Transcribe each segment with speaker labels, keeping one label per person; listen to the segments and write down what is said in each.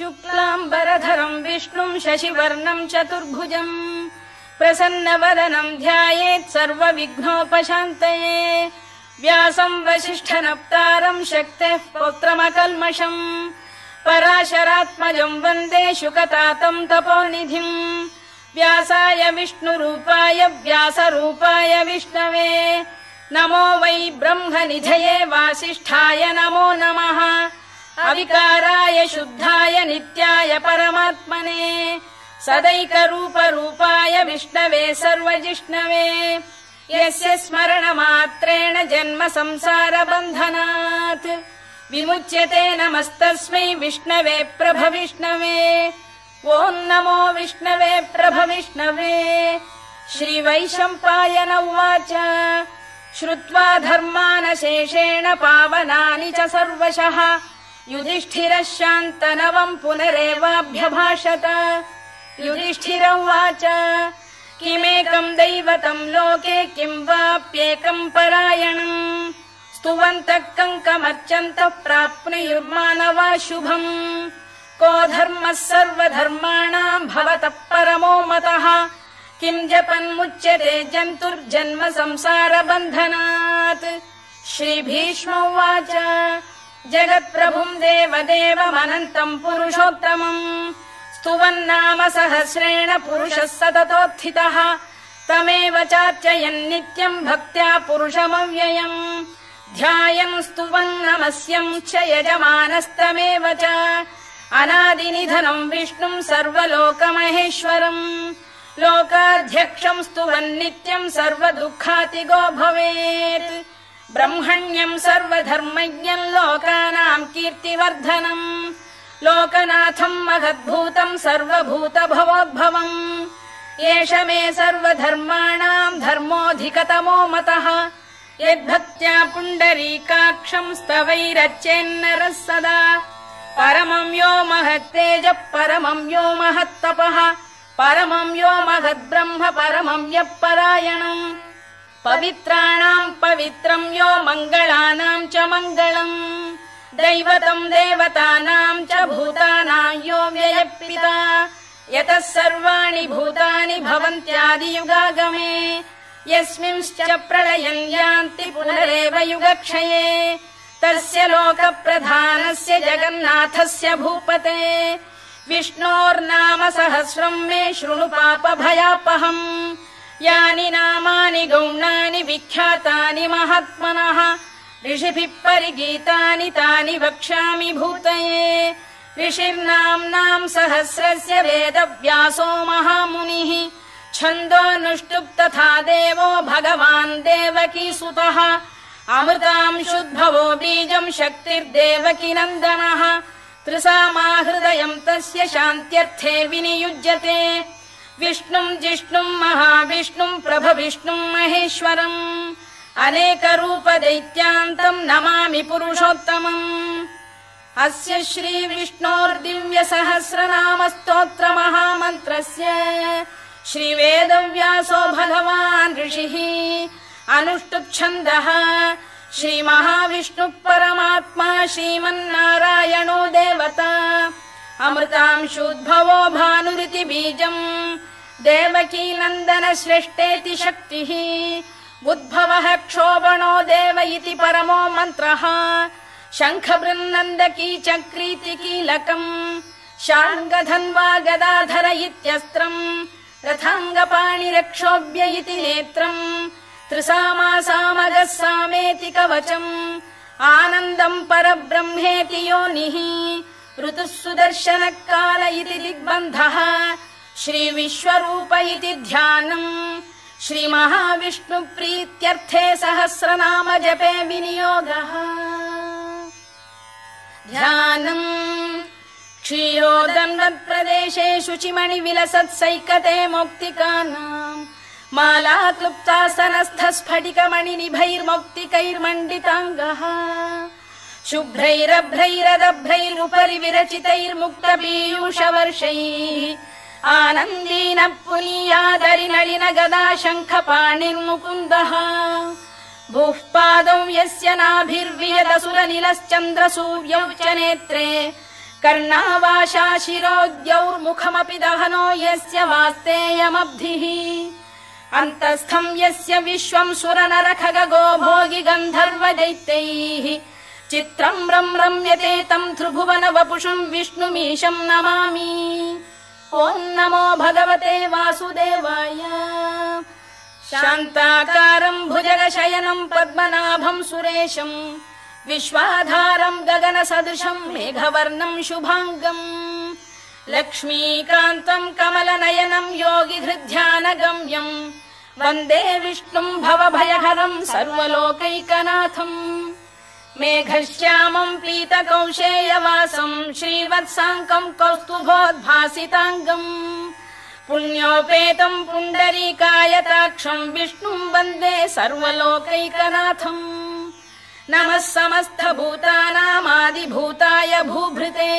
Speaker 1: शुक्लाम्बरधरं विष्णुं शशिवर्णं चतुर्भुजं प्रसन्नवदनं ध्यायेत् सर्वविघ्नोपशान्तये व्यासं वसिष्ठनप्तारं शक्तेः पौत्रमकल्मषम् पराशरात्मजं वन्दे शुकतातं तपोनिधिम् व्यासाय विष्णुरूपाय व्यासरूपाय विष्णवे नमो वै ब्रह्मनिधये वासिष्ठाय नमो नमः अविकाराय शुद्धाय नित्याय परमात्मने सदैकरूपरूपाय विष्णवे सर्वजिष्णवे यस्य स्मरणमात्रेण जन्म संसारबन्धनात् विमुच्यते नमस्तस्मै विष्णवे प्रभविष्णवे ॐ नमो विष्णवे प्रभविष्णवे श्रीवैशम्पायन उवाच श्रुत्वा धर्मानशेषेण पावनानि च सर्वशः युधिष्ठिरः शान्तनवम् पुनरेवाभ्यभाषत युधिष्ठिर उवाच किमेकम् दैवतम् लोके किं वाप्येकम् परायणम् स्तुवन्तः कङ्कमर्चन्तः प्राप्नुयुर्मानवा शुभम् को धर्मः सर्वधर्माणाम् भवतः परमो मतः किं जपन्मुच्यते जन्तुर्जन्म संसारबन्धनात् श्रीभीष्म उवाच जगत्प्रभुम् देवदेवमनन्तम् पुरुषोत्तमम् स्तुवन्नाम सहस्रेण पुरुषः सततोत्थितः तमेव चार्चयन् नित्यम् भक्त्या पुरुषमव्ययम् ध्यायन् स्तुवन् नमस्यम् च यजमानस्तमेव च अनादिनिधनम् विष्णुम् सर्वलोकमहेश्वरम् लोकाध्यक्षम् स्तुवन् नित्यम् सर्वदुःखातिगो भवेत् ब्रह्मण्यम् सर्वधर्मज्ञम् लोकानाम् कीर्तिवर्धनम् लोकनाथम् महद्भूतम् सर्वभूतभवोद्भवम् एष मे सर्वधर्माणाम् धर्मोऽधिकतमो मतः यद्भक्त्या पुण्डरीकाक्षम् स्तवैरच्चेन्नरः सदा परमम् यो महत्तेजः परमम् यो महत्तपः परमम् यो महद्ब्रह्म परमम् यः परायणम् पवित्राणाम् पवित्रम् यो मङ्गलानाम् च मङ्गलम् दैवतम् देवतानाम् च भूतानाम् यो व्ययपिता यतः सर्वाणि भूतानि भवन्त्यादियुगागमे यस्मिंश्च प्रलयम् यान्ति पुनरेव युगक्षये तस्य लोकप्रधानस्य जगन्नाथस्य भूपते विष्णोर्नाम सहस्रम् मे शृणु पापभयापहम् यानि नामानि गौणानि विख्यातानि महात्मनः ऋषिभिः परिगीतानि तानि वक्ष्यामि भूतये ऋषिर्नाम्नाम् सहस्रस्य वेदव्यासो महामुनिः छन्दोऽनुष्टुप् तथा देवो भगवान् देवकीसुतः अमृतांशुद्भवो बीजम् शक्तिर्देवकी नन्दनः त्रिसामाहृदयम् तस्य शान्त्यर्थे विनियुज्यते विष्णुम् जिष्णुम् महाविष्णुम् प्रभविष्णुम् महेश्वरम् अनेकरूपदैत्यान्तम् नमामि पुरुषोत्तमम् अस्य श्रीविष्णोर्दिव्यसहस्रनामस्तोत्रमहामन्त्रस्य श्रीवेदव्यासो भगवान् ऋषिः अनुष्टुप्छन्दः श्रीमहाविष्णुः परमात्मा श्रीमन्नारायणो देवता अमृतांशुद्भवो भानुरिति बीजम् देवकी नन्दन श्रेष्ठेति शक्तिः उद्भवः क्षोभणो देव इति परमो मन्त्रः शङ्खबृन्नन्दकी चक्रीति कीलकम् शार्ङ्गधन्वा गदाधर इत्यस्त्रम् रथाङ्गपाणिरक्षोभ्य इति नेत्रम् त्रिसामासामगः सामेति कवचम् आनन्दम् परब्रह्मेति योनिः ऋतुः सुदर्शनकाल इति दिग्बन्धः श्रीविश्वरूप इति ध्यानम् श्रीमहाविष्णुप्रीत्यर्थे सहस्रनाम जपे विनियोगः ध्यानम् क्षीरोदन्वत्प्रदेशे शुचिमणिविलसत्सैकते मौक्तिकानाम् माला क्लुप्तासनस्थस्फटिकमणिनिभैर्मौक्तिकैर्मण्डिताङ्गः शुभ्रैरभ्रैरदभ्रैरुपरि विरचितैर्मुक्तपीयूषवर्षैः आनन्दीन पुनीयादरिनलिन गदा शङ्खपाणिर्मुकुन्दः भूः पादौ यस्य नाभिर्वियदसुरनिलश्चन्द्रसूर्यौ च नेत्रे कर्णावाशा शिरोद्यौर्मुखमपि दहनो यस्य वास्तेयमब्धिः अन्तस्थं यस्य विश्वं सुरनरखगो भोगि गन्धर्व दैत्यैः चित्रं रम्यते तं त्रिभुवन वपुषं विष्णुमीशं नमामि। ॐ नमो भगवते वासुदेवाय। शान्ताकारं भुजगशयनं पद्मनाभं सुरेशं विश्वाधारं गगनसदृशं मेघवर्णं शुभाङ्गम् लक्ष्मीकान्तं कमलनयनं योगिहृद्ध्यानगम्यं वन्दे विष्णुं भवभयहरं सर्वलोकैकनाथम्। मेघश्यामं पीतकौशेयवासं श्रीवत्साङ्कं कौस्तुभोद्भासिताङ्गम् पुण्योपेतं पुण्डरीकायताक्षं विष्णुं वन्दे सर्वलोकैकनाथम्। नमः समस्तभूतानामादिभूताय भूभृते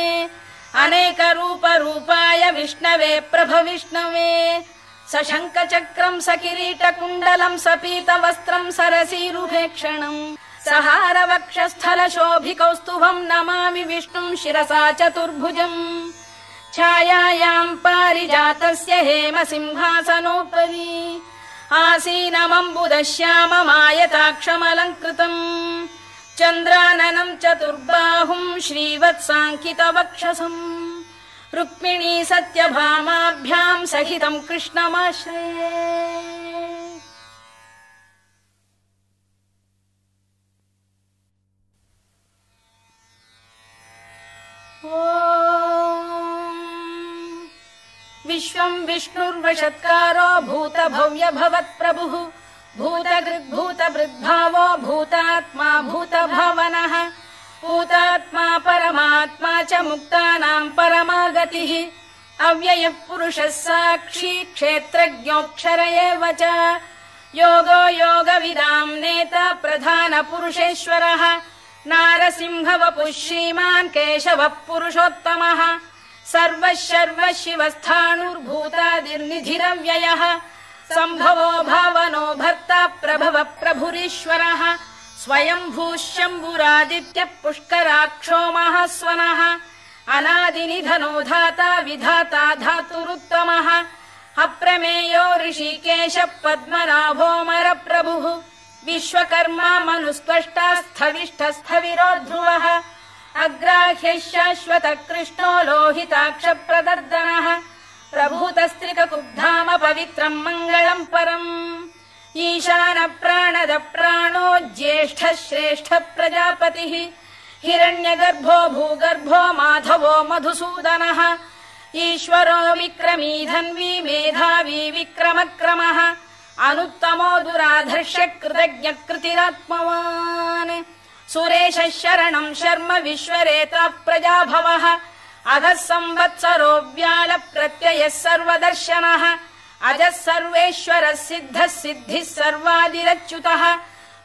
Speaker 1: अनेकरूपरूपाय विष्णवे प्रभविष्णवे सशङ्खचक्रं सकिरीटकुण्डलं सपीतवस्त्रं सरसीरुभेक्षणम् सहारवक्षस्थलशोभिकौस्तुभं नमामि विष्णुं शिरसा चतुर्भुजम्। छायायां पारिजातस्य हेमसिंहासनोपरि आसीनमम्बुदश्याममायताक्षमलङ्कृतम् चन्द्राननं चतुर्बाहुं श्रीवत्साङ्कितवक्षसम् रुक्मिणी सत्यभामाभ्यां सहितं कृष्णमाश्रये। विश्वं विष्णुर्वषत्कारो भूतभव्य भवत्प्रभुः भूतकृद्भूतभृद्भावो भूतात्मा भूतभावनः भूतात्मा परमात्मा च मुक्तानां परमागतिः अव्ययः पुरुषः साक्षी क्षेत्रज्ञोऽक्षर एव च योगो योगविदां नेता प्रधानपुरुषेश्वरः नारसिंहवपुः श्रीमान् केशवः पुरुषोत्तमः सर्वः शर्वः शिवस्थाणुर्भूतादिर्निधिरव्ययः सम्भवो भावनो भर्ता प्रभवः प्रभुरीश्वरः स्वयंभूः शम्भुरादित्यः पुष्कराक्षो महास्वनः अनादिनिधनो धाता विधाता धातुरुत्तमः अप्रमेयो ऋषिकेशः पद्मनाभोऽमरप्रभुः विश्वकर्मा मनुस्त्वष्टा स्थविष्ठस्थविरो ध्रुवः अग्राह्यः शाश्वतः कृष्णो लोहिताक्षप्रदर्दनः प्रभूतस्त्रिककुब्धाम पवित्रं मङ्गलं परम् ईशानप्राणद प्राणो ज्येष्ठः श्रेष्ठः प्रजापतिः हिरण्यगर्भो भूगर्भो माधवो मधुसूदनः ईश्वरो विक्रमी धन्वी मेधावी विक्रमक्रमः अनुत्तमो दुराधर्ष्य कृतज्ञ कृतिरात्मवान् सुरेशः शरणं शर्म विश्वरेता प्रजाभवः अधः संवत्सरो व्याल प्रत्ययः सर्वदर्शनः अजः सर्वेश्वरः सिद्धः सिद्धिः सर्वादिरच्युतः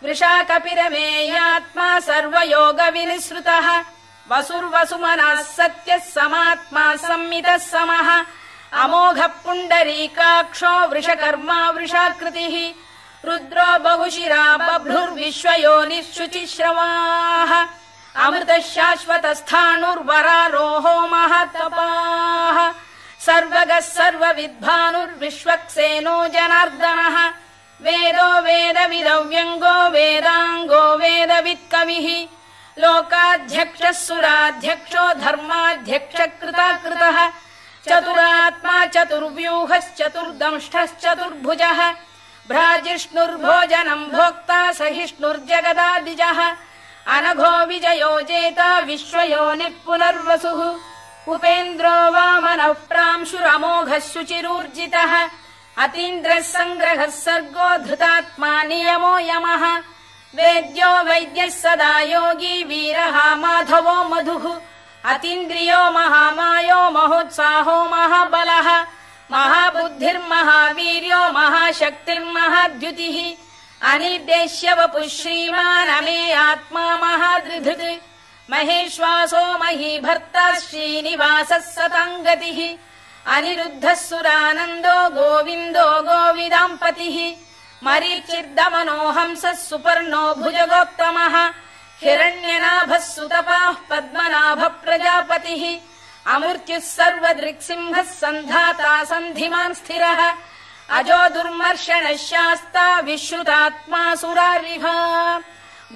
Speaker 1: वृषाकपिरमेयात्मा सर्वयोगविनिसृतः वसुर्वसुमनः सत्यः समात्मा संमितः समः अमोघः पुण्डरीकाक्षो वृषकर्मा वृषाकृतिः रुद्रो बहुशिरा बभ्रुर्विश्वयोनिः शुचिश्रवाः अमृतः शाश्वतस्थाणुर्वरारोहो महातपाः सर्वगः सर्वविद्भानुर्विश्वक्सेनो जनार्दनः वेदो वेदविदव्यङ्गो वेदाङ्गो वेदवित्कविः लोकाध्यक्षः सुराध्यक्षो धर्माध्यक्षः कृताकृतः चतुरात्मा चतुर्व्यूहश्चतुर्दंष्टश्चतुर्भुजः भ्राजिष्णुर्भोजनं भोक्ता सहिष्णुर्जगदादिजः अनघो विजयो जेता विश्वयोनिः पुनर्वसुः उपेन्द्रो वामनः प्रांशुरमोघः शुचिरूर्जितः अतीन्द्रः सङ्ग्रहः सर्गो धृतात्मा नियमो यमः वेद्यो वैद्यः सदा योगी वीरः माधवो मधुः अतीन्द्रियो महामायो महोत्साहो महाबलः महाबुद्धिर्महावीर्यो महाशक्तिर्महाद्युतिः अनिर्देश्य वपुः श्रीमान् अमे आत्मा महादृधृत् महेश्वासो महीभर्ता श्रीनिवासः सताङ्गतिः अनिरुद्धः सुरानन्दो गोविन्दो गोविदाम्पतिः मरीचिर्दमनो हंसः सुपर्णो भुजगोत्तमः हिरण्यनाभः सुतपाः पद्मनाभ प्रजापतिः अमृत्युः सर्वदृक्सिंहः सन्धाता सन्धिमान् स्थिरः अजो दुर्मर्षणः शास्ता विश्रुतात्मा सुरारिः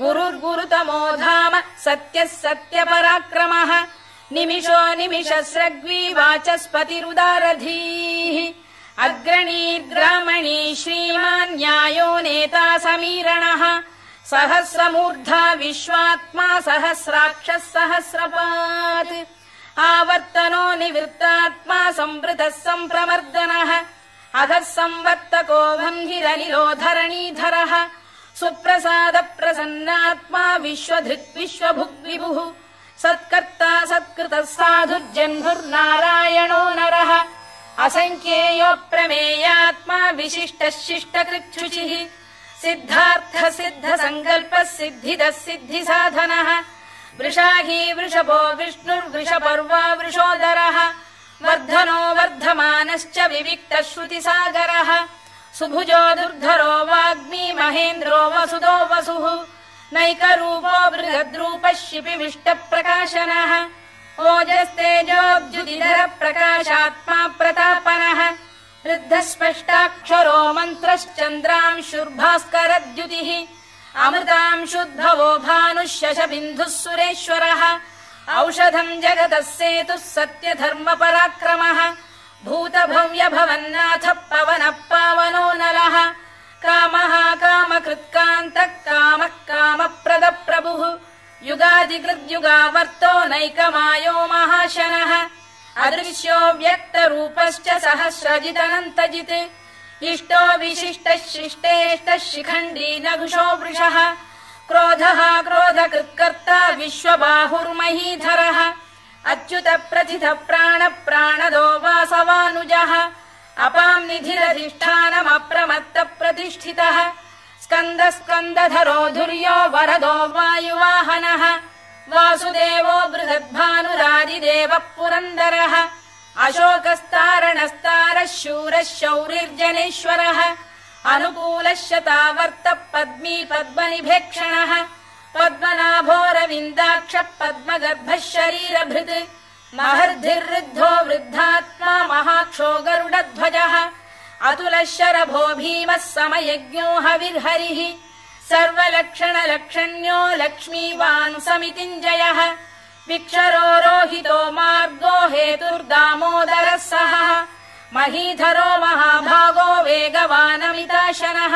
Speaker 1: गुरुर्गुरुतमो धाम सत्यः सत्यपराक्रमः निमिषो निमिषस्रग्वी वाचस्पतिरुदारधीः अग्रणीर्ग्रामणी श्रीमान् न्यायो नेता समीरणः सहस्रमूर्धा विश्वात्मा सहस्राक्षः सहस्रपात् आवर्तनो निवृत्तात्मा संवृतः सम्प्रमर्दनः अधः संवर्तको वह्निरनिलो धरणीधरः सुप्रसाद प्रसन्नात्मा विश्वधृक् विश्वभुग्विभुः सत्कर्ता सत्कृतः साधुर्जह्नुर्नारायणो नरः असङ्ख्येयो प्रमेयात्मा विशिष्टः शिष्टकृच्छुचिः सिद्धार्थ सिद्ध संकल्पः सिद्धिदः सिद्धिसाधनः वृषाही वृषभो विष्णुर्वृषपर्वा वृषोदरः वर्धनो वर्धमानश्च विविक्तः श्रुतिसागरः सुभुजो दुर्धरो वाग्मी महेन्द्रो वसुदो वसुः नैकरूपो बृहद्रूपः शिपिविष्टप्रकाशनः ओजस्तेजोद्युतिधर प्रकाशात्मा प्रतापनः वृद्धस्पष्टाक्षरो मन्त्रश्चन्द्रांशुर्भास्करद्युतिः अमृतांशुद्भवो भानुः शशबिन्दुः सुरेश्वरः औषधम् जगतः सेतुः सत्यधर्मपराक्रमः भूतभव्य भवन्नाथ पवनः पावनो नलः कामः कामकृत्कान्तः कामः कामप्रदः प्रभुः युगादिकृद्युगावर्तो नैकमायो महाशनः अदृश्यो व्यक्तरूपश्च सहस्रजिदनन्तजित् इष्टो विशिष्टः शिष्टेष्टः शिखण्डी नघुषो वृषः क्रोधः क्रोधकृत्कर्ता विश्वबाहुर्महीधरः अच्युत प्रथित प्राण प्राणदो वासवानुजः अपां निधिरधिष्ठानमप्रमत्त प्रतिष्ठितः स्कन्द स्कन्दधरो धुर्यो वरदो वायुवाहनः वासुदेवो बृहद्भानुरादिदेवः पुरन्दरः अशोकस्तारणस्तारः शूरः शौरिर्जनेश्वरः अनुकूलः शतावर्तः पद्मी पद्मनिभेक्षणः पद्मनाभोरविन्दाक्षः पद्मगर्भः शरीरभृत् महर्धिर्वृद्धो वृद्धात्मा महाक्षो गरुडध्वजः अतुलः शरभो भीमः समयज्ञो हविर्हरिः सर्वलक्षणलक्षण्यो लक्ष्मीवान् समितिञ्जयः विक्षरो रोहितो मार्गो हेतुर्दामोदरः सहः महीधरो महाभागो वेगवानमिताशनः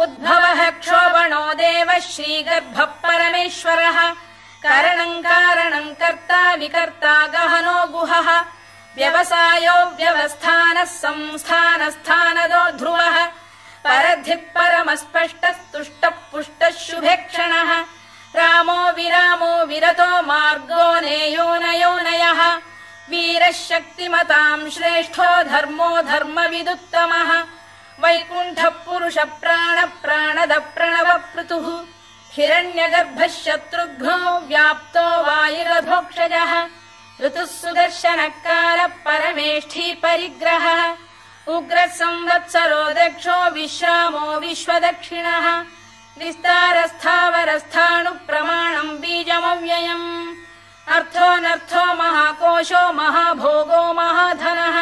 Speaker 1: उद्भवः क्षोभणो देवः श्रीगर्भः परमेश्वरः करणम् कारणम् कर्ता विकर्ता गहनो गुहः व्यवसायो व्यवस्थानः संस्थानस्थानदो ध्रुवः परधिः परमस्पष्टस्तुष्टः पुष्टः शुभेक्षणः रामो विरामो विरतो मार्गो नेयो नयोनयः वीरः शक्तिमताम् श्रेष्ठो धर्मो धर्मविदुत्तमः वैकुण्ठः पुरुष प्राण प्राणद प्रणव पृतुः हिरण्यगर्भः शत्रुघ्नो व्याप्तो वायुरधोक्षजः ऋतुः सुदर्शनः कालः परमेष्ठी परिग्रहः उग्रः संवत्सरो दक्षो विश्रामो विश्वदक्षिणः विस्तारस्थावरस्थाणुः प्रमाणम् बीजमव्ययम् अर्थोऽनर्थो महाकोशो महाभोगो महाधनः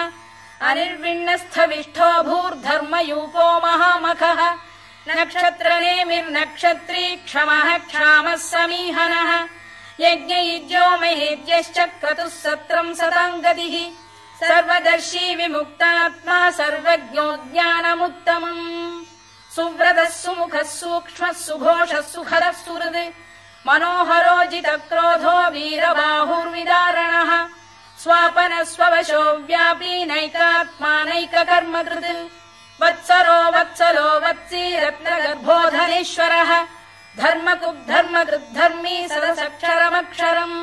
Speaker 1: अनिर्विण्णस्थविष्ठो भूर्धर्मयूपो महामखः नक्षत्रनेमिर्नक्षत्री क्षमः क्षामः समीहनः यज्ञयुज्यो महेद्यश्च क्रतुः सत्रम् सताम् गतिः सर्वदर्शी विमुक्तात्मा सर्वज्ञो ज्ञानमुत्तमम् सुव्रतः सुमुखः सूक्ष्मः सुघोषः सुखदः सुहृद् मनोहरो जितक्रोधो वीरबाहुर्विदारणः स्वापनः स्ववशो व्यापी नैकात्मा नैककर्मकृत् वत्सरो वत्सलो वत्सी रत्नगर्भोधनेश्वरः धर्मकृद्धर्मकृद्धर्मी सदसक्षरमक्षरम्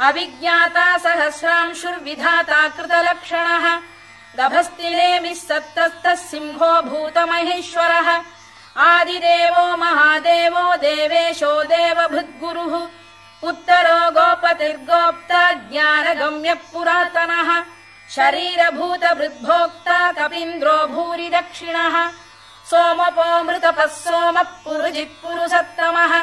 Speaker 1: अभिज्ञाता सहस्रांशुर्विधाता कृतलक्षणः गभस्तिनेमिः सत्तस्तः सिंहो भूतमहेश्वरः आदिदेवो महादेवो देवेशो देवभृद्गुरुः उत्तरो गोपतिर्गोप्ता ज्ञानगम्यः पुरातनः शरीरभूतभृद्भोक्ता कपीन्द्रो भूरि दक्षिणः सोमपो मृतपः सोमः पुरुजिः पुरुसत्तमः